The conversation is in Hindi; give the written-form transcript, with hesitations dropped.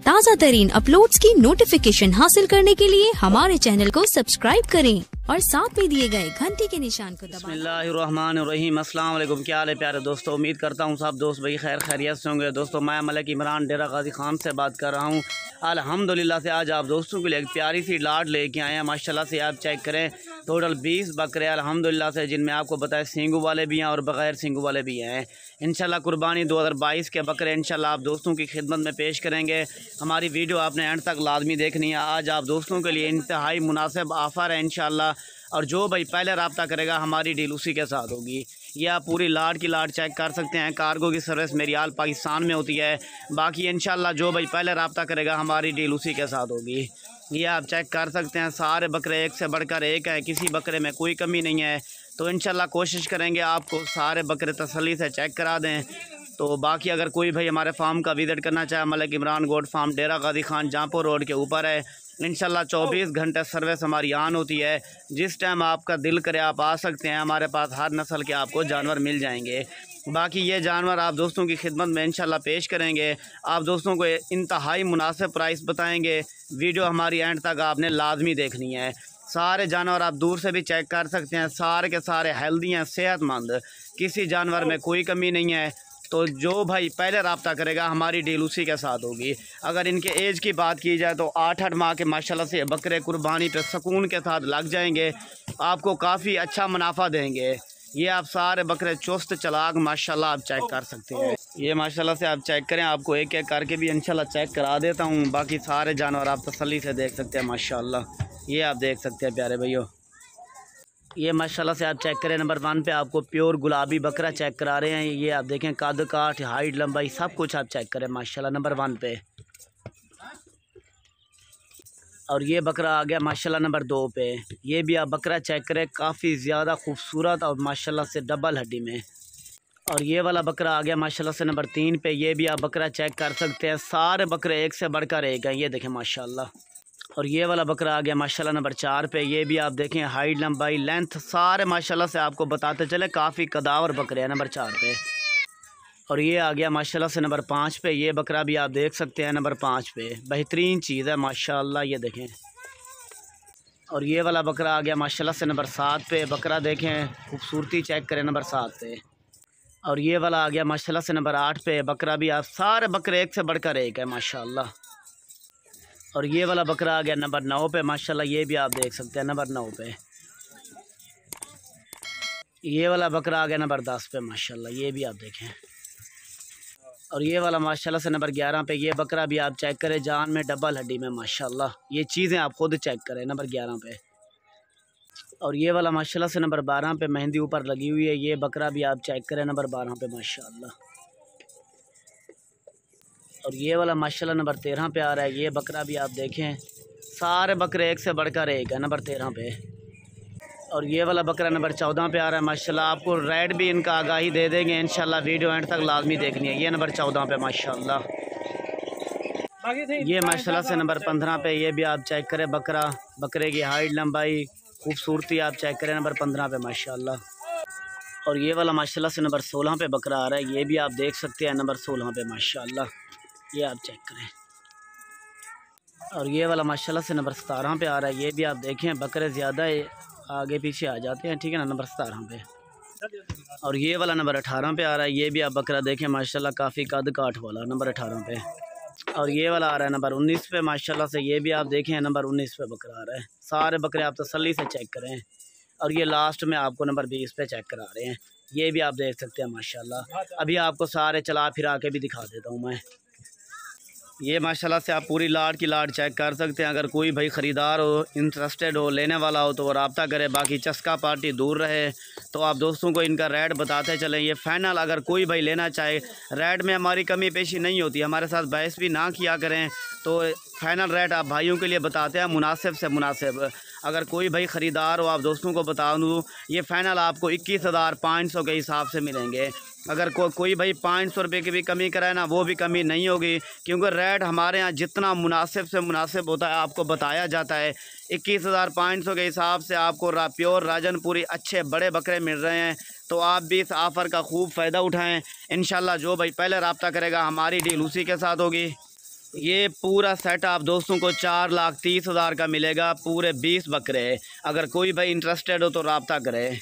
ताज़ा तरीन अपलोड्स की नोटिफिकेशन हासिल करने के लिए हमारे चैनल को सब्सक्राइब करें और साथ में दिए गए घंटी के निशान को दबाएं। बिस्मिल्लाहिर्रहमानिर्रहीम। अस्सलाम वालेकुम। क्या हाल है प्यारे दोस्तों, उम्मीद करता हूँ सब दोस्त भाई खैर खैरियत से होंगे। दोस्तों मैं मलिक इमरान डेरा गाजी खान से बात कर रहा हूँ। अल्हम्दुलिल्लाह से आज आप दोस्तों के लिए एक प्यारी सी लाट लेके आए हैं। माशाल्लाह से आप चेक करें, टोटल 20 बकरे अल्हम्दुलिल्लाह से, जिनमें आपको बताए सींगू वाले भी हैं और बग़ैर सींगू वाले भी हैं। इंशाल्लाह कुर्बानी 2022 के बकरे इंशाल्लाह आप दोस्तों की खिदमत में पेश करेंगे। हमारी वीडियो आपने एंड तक लाजमी देखनी है। आज आप दोस्तों के लिए इंतहाई मुनासिब ऑफ़र है इंशाल्लाह, और जो भाई पहले रब्ता करेगा हमारी डील उसी के साथ होगी। ये आप पूरी लाट की लाट चेक कर सकते हैं। कार्गो की सर्विस मेरी आल पाकिस्तान में होती है। बाकी इंशाल्लाह जो भाई पहले रब्ता करेगा हमारी डील उसी के साथ होगी। ये आप चेक कर सकते हैं, सारे बकरे एक से बढ़कर एक हैं, किसी बकरे में कोई कमी नहीं है। तो इंशाल्लाह कोशिश करेंगे आपको सारे बकरे तसल्ली से चेक करा दें। तो बाकी अगर कोई भाई हमारे फार्म का विज़िट करना चाहे, मलिक इमरान गोट फार्म डेरा गाजी खान जहाँपुर रोड के ऊपर है। इंशाल्लाह 24 घंटे सर्विस हमारी ऑन होती है। जिस टाइम आपका दिल करे आप आ सकते हैं। हमारे पास हर नस्ल के आपको जानवर मिल जाएंगे। बाकी ये जानवर आप दोस्तों की खिदमत में इंशाल्लाह पेश करेंगे। आप दोस्तों को इंतहाई मुनासिब प्राइस बताएंगे। वीडियो हमारी एंड तक आपने लाजमी देखनी है। सारे जानवर आप दूर से भी चेक कर सकते हैं, सारे के सारे हेल्दी हैं, सेहतमंद, किसी जानवर में कोई कमी नहीं है। तो जो भाई पहले रब्ता करेगा हमारी डील उसी के साथ होगी। अगर इनके एज की बात की जाए तो 8-8 माह के माशाल्लाह से बकरे कुर्बानी पे सुकून के साथ लग जाएंगे, आपको काफ़ी अच्छा मुनाफा देंगे। ये आप सारे बकरे चुस्त चलाक माशाल्लाह आप चेक कर सकते हैं। ये माशाल्लाह से आप चेक करें, आपको एक एक करके भी इंशाल्लाह चेक करा देता हूँ। बाकी सारे जानवर आप तसल्ली से देख सकते हैं माशाल्लाह। ये आप देख सकते हैं प्यारे भैया, ये माशाल्लाह से आप चेक करें। नंबर 1 पे आपको प्योर गुलाबी बकरा चेक करा रहे हैं। ये आप देखें, कद काठ, हाइट, लंबाई सब कुछ आप चेक करें माशाल्लाह नंबर 1 पे। और ये बकरा आ गया माशाल्लाह नंबर 2 पे। ये भी आप बकरा चेक करें, काफ़ी ज़्यादा खूबसूरत और माशाल्लाह से डबल हड्डी में। और ये वाला बकरा आ गया माशाल्लाह से नंबर 3 पे। ये भी आप बकरा चेक कर सकते हैं। सारे बकरे एक से बढ़कर एक हैं, ये देखें माशाल्लाह। और ये वाला बकरा आ गया माशाल्लाह नंबर 4 पे। ये भी आप देखें, हाइट, लंबाई, लेंथ सारे माशाल्लाह से आपको बताते चले, काफ़ी कदावर बकरे हैं नंबर 4 पे। और ये आ गया माशाल्लाह से नंबर 5 पे। ये बकरा भी आप देख सकते हैं नंबर 5 पे, बेहतरीन चीज़ है माशाल्लाह, ये देखें। और ये वाला बकरा आ गया माशाल्लाह से नंबर 7 पे। बकरा देखें, खूबसूरती चेक करें नंबर 7 पे। और ये वाला आ गया माशाल्लाह से नंबर 8 पे। बकरा भी आप सारे बकरे एक से बढ़कर एक है माशाल्लाह। और ये वाला बकरा आ गया नंबर 9 पे माशाल्लाह। ये भी आप देख सकते हैं नंबर 9 पे। ये वाला बकरा आ गया नंबर 10 पे माशाल्लाह, ये भी आप देखें। और ये वाला माशाल्लाह से नंबर 11 पे। ये बकरा भी आप चेक करें, जान में डबल हड्डी में माशाल्लाह। ये चीज़ें आप खुद चेक करें नंबर 11 पे। और ये वाला माशाल्लाह से नंबर 12 पे, मेहंदी ऊपर लगी हुई है। ये बकरा भी आप चेक करें नंबर 12 पे माशाल्लाह। और ये वाला माशाल्लाह नंबर 13 पे आ रहा है। ये बकरा भी आप देखें, सारे बकरे एक से बढ़कर एक है नंबर 13 पे। और ये वाला बकरा नंबर 14 पे आ रहा है माशाल्लाह। आपको रेट भी इनका आगाही दे देंगे इंशाल्लाह, वीडियो एंड तक लाजमी देखनी है। ये नंबर 14 पे माशाल्लाह। ये माशाल्लाह से नंबर 15 पे। ये भी आप चेक करें, बकरा, बकरे की हाइट, लंबाई, खूबसूरती आप चेक करें नंबर 15 पे माशाल्लाह। और ये वाला माशाल्लाह से नंबर 16 पे बकरा आ रहा है। ये भी आप देख सकते हैं नंबर 16 पे माशाल्लाह, ये आप चेक करें। और ये वाला माशाल्लाह से नंबर 17 पे आ रहा है। ये भी आप देखें, बकरे ज़्यादा आगे पीछे आ जाते हैं, ठीक है ना, नंबर 17 पे। और ये वाला नंबर 18 पे आ रहा है। ये भी आप बकरा देखें माशाल्लाह, काफ़ी कद काठ वाला नंबर 18 पे। और ये वाला आ रहा है नंबर 19 पे माशाल्लाह से। ये भी आप देखें नंबर 19 पे बकरा आ रहा है। सारे बकरे आप तसल्ली से चेक करें। और ये लास्ट में आपको नंबर 20 पे चेक करा रहे हैं। ये भी आप देख सकते हैं माशाल्लाह। अभी आपको सारे चला फिरा के भी दिखा देता हूँ मैं। ये माशाल्लाह से आप पूरी लाट की लाट चेक कर सकते हैं। अगर कोई भाई ख़रीदार हो, इंटरेस्टेड हो, लेने वाला हो तो वो रब्ता करे। बाकी चस्का पार्टी दूर रहे। तो आप दोस्तों को इनका रेट बताते चलें। ये फ़ाइनल अगर कोई भाई लेना चाहे, रेट में हमारी कमी पेशी नहीं होती, हमारे साथ बहस भी ना किया करें। तो फ़ाइनल रेट आप भाइयों के लिए बताते हैं, मुनासिब से मुनासिब। अगर कोई भाई ख़रीदार हो, आप दोस्तों को बता दूँ, ये फ़ाइनल आपको 21,500 के हिसाब से मिलेंगे। अगर कोई भाई 500 रुपये की भी कमी कराए ना, वो भी कमी नहीं होगी, क्योंकि रेट हमारे यहाँ जितना मुनासिब से मुनासिब होता है आपको बताया जाता है। 21,500 के हिसाब से आपको प्योर राजनपुरी अच्छे बड़े बकरे मिल रहे हैं। तो आप भी इस ऑफ़र का खूब फ़ायदा उठाएं। इंशाल्लाह जो भाई पहले रब्ता करेगा हमारी डील उसी के साथ होगी। ये पूरा सेट आप दोस्तों को 4,30,000 का मिलेगा। पूरे 20 बकरे। अगर कोई भाई इंटरेस्टेड हो तो रब्ता करे।